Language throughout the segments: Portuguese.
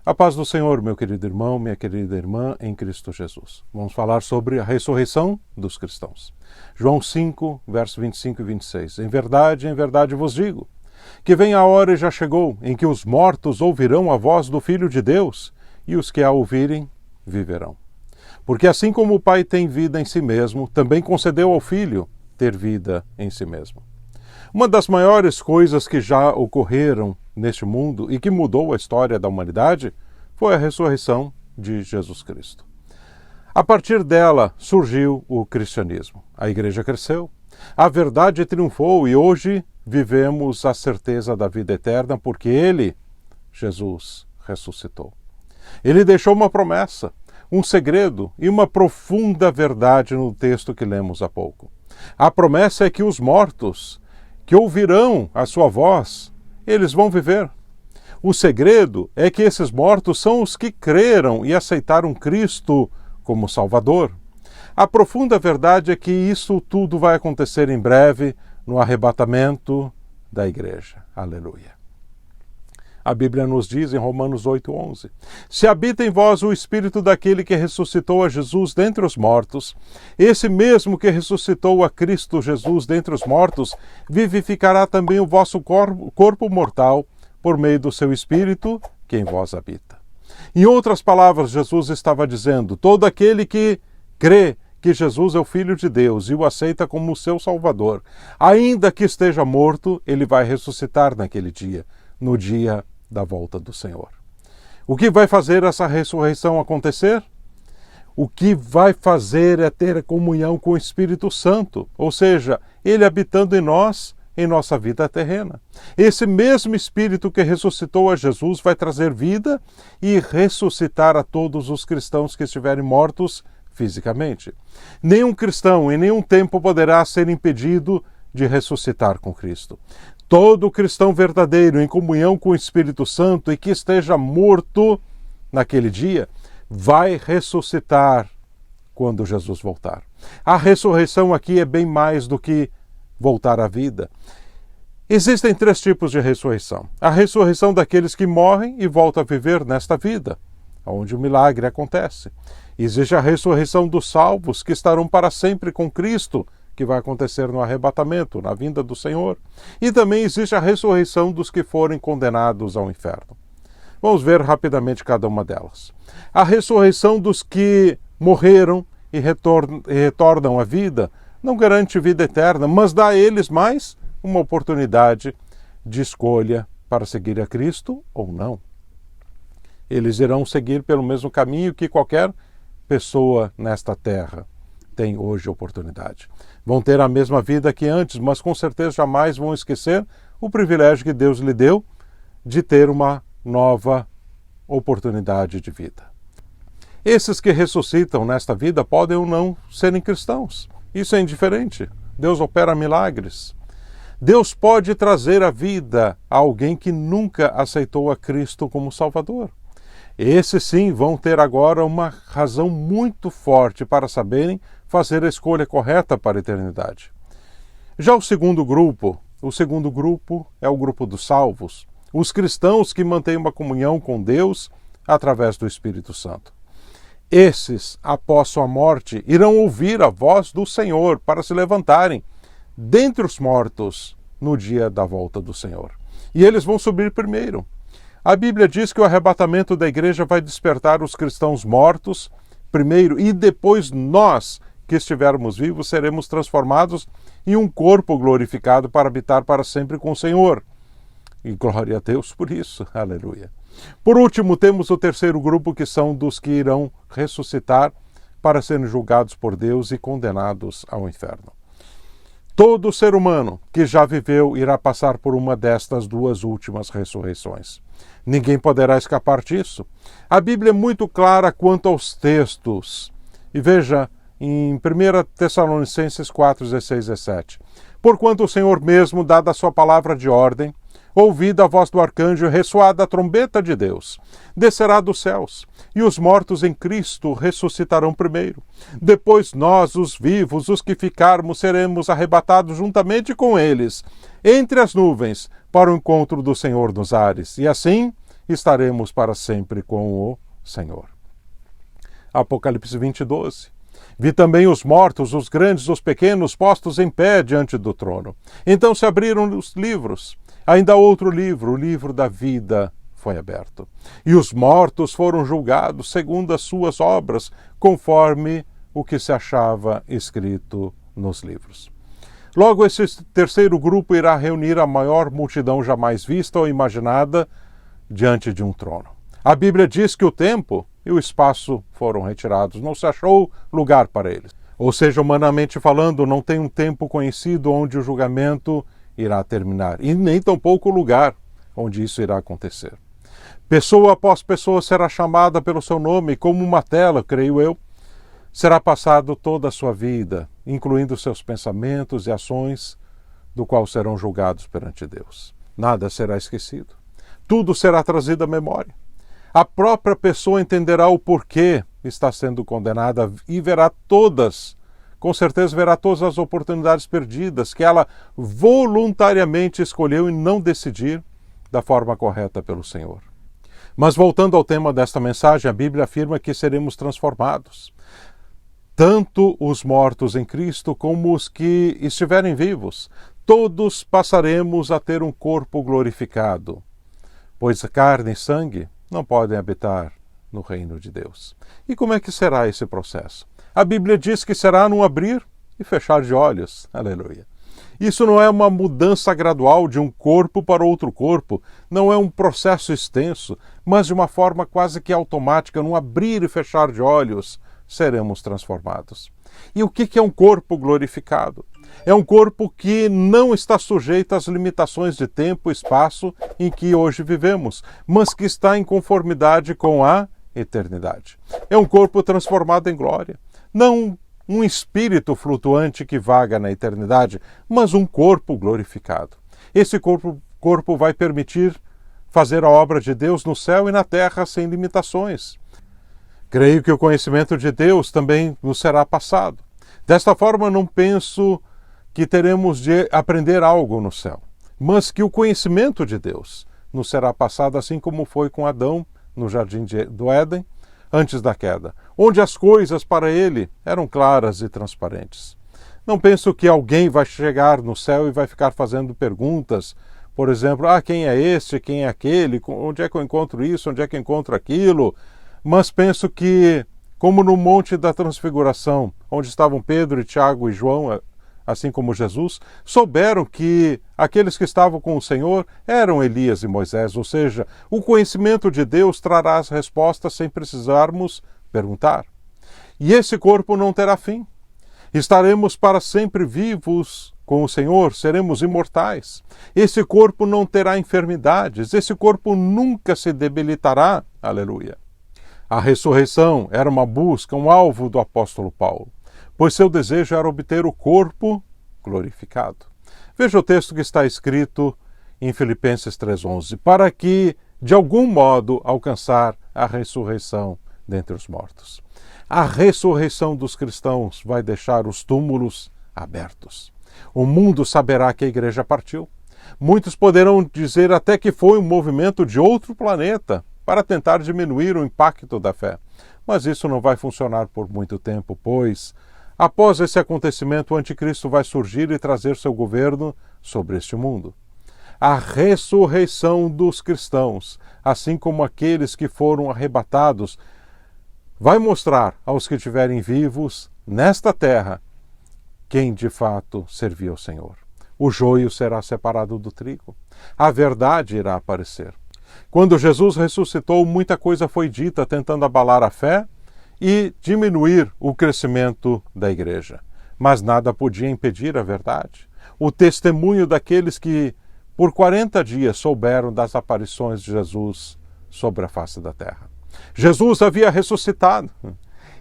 A paz do Senhor, meu querido irmão, minha querida irmã, em Cristo Jesus. Vamos falar sobre a ressurreição dos cristãos. João 5, versos 25 e 26. Em verdade vos digo, que vem a hora e já chegou, em que os mortos ouvirão a voz do Filho de Deus, e os que a ouvirem, viverão. Porque assim como o Pai tem vida em si mesmo, também concedeu ao Filho ter vida em si mesmo. Uma das maiores coisas que já ocorreram neste mundo e que mudou a história da humanidade foi a ressurreição de Jesus Cristo. A partir dela surgiu o cristianismo. A igreja cresceu, a verdade triunfou e hoje vivemos a certeza da vida eterna porque Ele, Jesus, ressuscitou. Ele deixou uma promessa, um segredo e uma profunda verdade no texto que lemos há pouco. A promessa é que os mortos que ouvirão a sua voz, eles vão viver. O segredo é que esses mortos são os que creram e aceitaram Cristo como Salvador. A profunda verdade é que isso tudo vai acontecer em breve no arrebatamento da igreja. Aleluia. A Bíblia nos diz em Romanos 8:11, se habita em vós o Espírito daquele que ressuscitou a Jesus dentre os mortos, esse mesmo que ressuscitou a Cristo Jesus dentre os mortos, vivificará também o vosso corpo mortal por meio do seu Espírito que em vós habita. Em outras palavras, Jesus estava dizendo, todo aquele que crê que Jesus é o Filho de Deus e o aceita como seu Salvador, ainda que esteja morto, ele vai ressuscitar naquele dia, no dia da volta do Senhor. O que vai fazer essa ressurreição acontecer? O que vai fazer é ter comunhão com o Espírito Santo, ou seja, Ele habitando em nós, em nossa vida terrena. Esse mesmo Espírito que ressuscitou a Jesus vai trazer vida e ressuscitar a todos os cristãos que estiverem mortos fisicamente. Nenhum cristão em nenhum tempo poderá ser impedido de ressuscitar com Cristo. Todo cristão verdadeiro em comunhão com o Espírito Santo e que esteja morto naquele dia, vai ressuscitar quando Jesus voltar. A ressurreição aqui é bem mais do que voltar à vida. Existem 3 tipos de ressurreição. A ressurreição daqueles que morrem e voltam a viver nesta vida, onde o milagre acontece. Existe a ressurreição dos salvos que estarão para sempre com Cristo, que vai acontecer no arrebatamento, na vinda do Senhor. E também existe a ressurreição dos que forem condenados ao inferno. Vamos ver rapidamente cada uma delas. A ressurreição dos que morreram e retornam à vida não garante vida eterna, mas dá a eles mais uma oportunidade de escolha para seguir a Cristo ou não. Eles irão seguir pelo mesmo caminho que qualquer pessoa nesta terra tem hoje oportunidade. Vão ter a mesma vida que antes, mas com certeza jamais vão esquecer o privilégio que Deus lhe deu de ter uma nova oportunidade de vida. Esses que ressuscitam nesta vida podem ou não serem cristãos. Isso é indiferente. Deus opera milagres. Deus pode trazer a vida a alguém que nunca aceitou a Cristo como Salvador. Esses sim vão ter agora uma razão muito forte para saberem fazer a escolha correta para a eternidade. Já o segundo grupo é o grupo dos salvos, os cristãos que mantêm uma comunhão com Deus através do Espírito Santo. Esses, após sua morte, irão ouvir a voz do Senhor para se levantarem dentre os mortos no dia da volta do Senhor. E eles vão subir primeiro. A Bíblia diz que o arrebatamento da igreja vai despertar os cristãos mortos primeiro e depois nós, que estivermos vivos, seremos transformados em um corpo glorificado para habitar para sempre com o Senhor. E glória a Deus por isso. Aleluia. Por último, temos o terceiro grupo, que são dos que irão ressuscitar para serem julgados por Deus e condenados ao inferno. Todo ser humano que já viveu irá passar por uma destas 2 últimas ressurreições. Ninguém poderá escapar disso. A Bíblia é muito clara quanto aos textos. E veja, em 1 Tessalonicenses 4, 16 e 17. Porquanto o Senhor mesmo, dada a sua palavra de ordem, ouvida a voz do arcanjo e ressoada a trombeta de Deus, descerá dos céus, e os mortos em Cristo ressuscitarão primeiro. Depois nós, os vivos, os que ficarmos, seremos arrebatados juntamente com eles, entre as nuvens, para o encontro do Senhor nos ares. E assim estaremos para sempre com o Senhor. Apocalipse 20:12. Vi também os mortos, os grandes, os pequenos, postos em pé diante do trono. Então se abriram os livros. Ainda outro livro, o livro da vida, foi aberto. E os mortos foram julgados segundo as suas obras, conforme o que se achava escrito nos livros. Logo, esse terceiro grupo irá reunir a maior multidão jamais vista ou imaginada diante de um trono. A Bíblia diz que o tempo e o espaço foram retirados, não se achou lugar para eles. Ou seja, humanamente falando, não tem um tempo conhecido onde o julgamento irá terminar, e nem tampouco o lugar onde isso irá acontecer. Pessoa após pessoa será chamada pelo seu nome, como uma tela, creio eu. Será passado toda a sua vida, incluindo seus pensamentos e ações, do qual serão julgados perante Deus. Nada será esquecido. Tudo será trazido à memória. A própria pessoa entenderá o porquê está sendo condenada e verá com certeza verá todas as oportunidades perdidas que ela voluntariamente escolheu em não decidir da forma correta pelo Senhor. Mas voltando ao tema desta mensagem, a Bíblia afirma que seremos transformados. Tanto os mortos em Cristo como os que estiverem vivos, todos passaremos a ter um corpo glorificado, pois carne e sangue não podem habitar no reino de Deus. E como é que será esse processo? A Bíblia diz que será num abrir e fechar de olhos. Aleluia. Isso não é uma mudança gradual de um corpo para outro corpo, não é um processo extenso, mas de uma forma quase que automática, num abrir e fechar de olhos, seremos transformados. E o que é um corpo glorificado? É um corpo que não está sujeito às limitações de tempo e espaço em que hoje vivemos, mas que está em conformidade com a eternidade. É um corpo transformado em glória. Não um espírito flutuante que vaga na eternidade, mas um corpo glorificado. Esse corpo vai permitir fazer a obra de Deus no céu e na terra sem limitações. Creio que o conhecimento de Deus também nos será passado. Desta forma, não penso que teremos de aprender algo no céu, mas que o conhecimento de Deus nos será passado assim como foi com Adão no jardim do Éden, antes da queda, onde as coisas para ele eram claras e transparentes. Não penso que alguém vai chegar no céu e vai ficar fazendo perguntas, por exemplo, quem é este, quem é aquele, onde é que eu encontro isso, onde é que eu encontro aquilo, mas penso que, como no Monte da Transfiguração, onde estavam Pedro, Tiago e João, assim como Jesus, souberam que aqueles que estavam com o Senhor eram Elias e Moisés, ou seja, o conhecimento de Deus trará as respostas sem precisarmos perguntar. E esse corpo não terá fim. Estaremos para sempre vivos com o Senhor, seremos imortais. Esse corpo não terá enfermidades, esse corpo nunca se debilitará. Aleluia. A ressurreição era uma busca, um alvo do apóstolo Paulo, pois seu desejo era obter o corpo glorificado. Veja o texto que está escrito em Filipenses 3:11, para que, de algum modo, alcançar a ressurreição dentre os mortos. A ressurreição dos cristãos vai deixar os túmulos abertos. O mundo saberá que a igreja partiu. Muitos poderão dizer até que foi um movimento de outro planeta para tentar diminuir o impacto da fé. Mas isso não vai funcionar por muito tempo, pois, após esse acontecimento, o anticristo vai surgir e trazer seu governo sobre este mundo. A ressurreição dos cristãos, assim como aqueles que foram arrebatados, vai mostrar aos que estiverem vivos nesta terra quem de fato serviu ao Senhor. O joio será separado do trigo. A verdade irá aparecer. Quando Jesus ressuscitou, muita coisa foi dita tentando abalar a fé e diminuir o crescimento da igreja. Mas nada podia impedir a verdade. O testemunho daqueles que por 40 dias souberam das aparições de Jesus sobre a face da terra. Jesus havia ressuscitado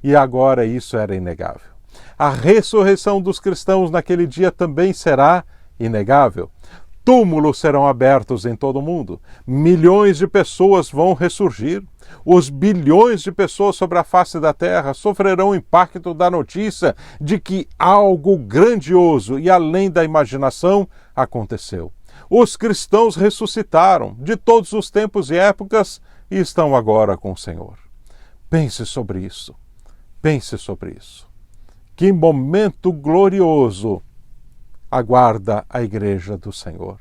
e agora isso era inegável. A ressurreição dos cristãos naquele dia também será inegável. Túmulos serão abertos em todo o mundo. Milhões de pessoas vão ressurgir. Os bilhões de pessoas sobre a face da terra sofrerão o impacto da notícia de que algo grandioso e além da imaginação aconteceu. Os cristãos ressuscitaram de todos os tempos e épocas e estão agora com o Senhor. Pense sobre isso. Pense sobre isso. Que momento glorioso aguarda a igreja do Senhor.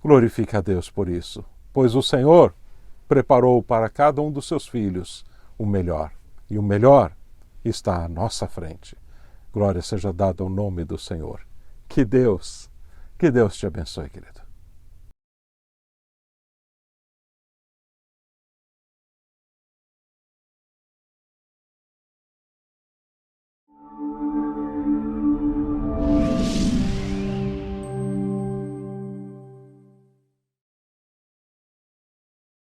Glorifique a Deus por isso, pois o Senhor preparou para cada um dos seus filhos o melhor, e o melhor está à nossa frente. Glória seja dada ao nome do Senhor. Que Deus te abençoe, querido.